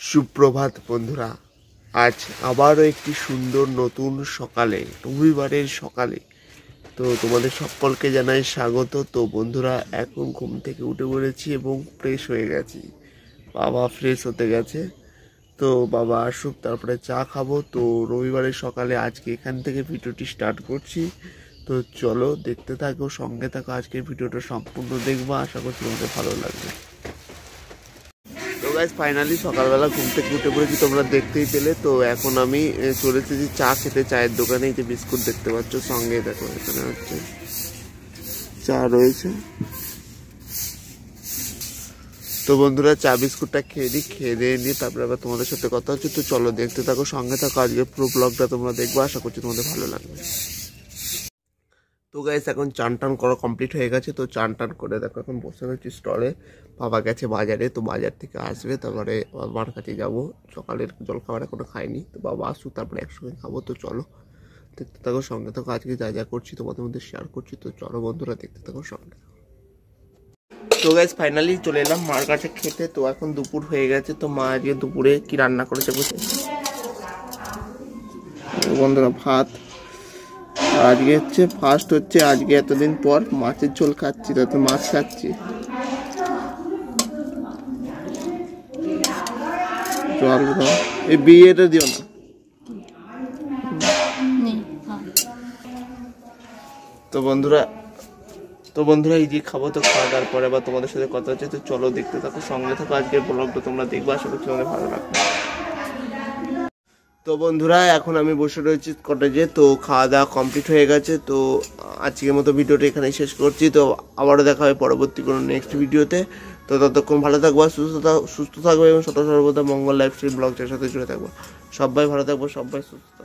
সুপ্রভাত বন্ধুরা, আজ আবারও একটি সুন্দর নতুন সকালে, রবিবারের সকালে। তো তোমাদের সকলকে জানাই স্বাগত। তো বন্ধুরা, এখন ঘুম থেকে উঠে পড়েছি এবং ফ্রেশ হয়ে গেছি। বাবা ফ্রেশ হতে গেছে, তো বাবা আসুক তারপরে চা খাবো। তো রবিবারের সকালে আজকে এখান থেকে ভিডিওটি স্টার্ট করছি। তো চলো দেখতে থাকো, সঙ্গে থাকো, আজকের ভিডিওটা সম্পূর্ণ দেখবা, আশা করছি তোমাদের ভালো লাগবে। তো গাইস, ফাইনালি সকালবেলা ঘুম থেকে উঠে পড়েছি, তোমরা দেখতেই পেলে। তো এখন আমি চলে এসেছি চা খেতে, চায়ের দোকানে। যে বিস্কুট দেখতে পাচ্ছ, সঙ্গে দেখো এখানে হচ্ছে চা রয়েছে। তো বন্ধুরা, চা বিস্কুটটা খেয়ে দিই, খেয়ে দিয়ে নিয়ে তারপরে আবার তোমাদের সাথে কথা হচ্ছে। তো চলো দেখতে থাকো, সঙ্গে থাকো, আজকে পুরো ব্লগটা তোমরা দেখবো, আশা করছি তোমাদের ভালো লাগবে। তো গাইস, এখন চান টান করা কমপ্লিট হয়ে গেছে। তো চান টান করে দেখো এখন বসে রয়েছি স্টলে। বাবা গেছে বাজারে, তো বাজার থেকে আসবে, তারপরে বাবার কাছে যাবো। সকালের জলখাবার এখনো খাইনি, তো বাবা আসুক তারপরে একসঙ্গে খাবো। তো চলো দেখতে থাকো, সঙ্গে থাকো, আজকে যা যা করছি তোমাদের মধ্যে শেয়ার করছি। তো চলো বন্ধুরা, দেখতে থাকো, সঙ্গে। তো গাইস, ফাইনালি চলে এলাম মার কাছে খেতে। তো এখন দুপুর হয়ে গেছে। তো মা আজকে দুপুরে কি রান্না করেছে বসে বন্ধুরা, ভাত। আজকে হচ্ছে ফার্স্ট হচ্ছে, আজকে এতদিন পর মাছের ঝোল খাচ্ছি, তাতে মাছ খাচ্ছি। জল দাও, এই বিয়েটা দিও না। তো বন্ধুরা এই যে খাবো, তো খাওয়া দাওয়ার পরে আবার তোমাদের সাথে কথা হচ্ছে। তো চলো দেখতে থাকো, সঙ্গে থাকো, আজকের ব্লগটা তোমরা দেখবে, আশা করছি তোমাদের ভালো লাগবে। তো বন্ধুরা, এখন আমি বসে রয়েছি কটেজে। তো খাওয়া দাওয়া কমপ্লিট হয়ে গেছে। তো আজকের মতো ভিডিওটা এখানেই শেষ করছি। তো আবারও দেখা হবে পরবর্তী কোনো নেক্সট ভিডিওতে। তো ততক্ষণ ভালো থাকবো, সুস্থ থাকবো এবং সর্বদা মঙ্গল লাইফস্টাইল ব্লগটার সাথে জুড়ে থাকবো। সবাই ভালো থাকবো, সবাই সুস্থ থাকবো।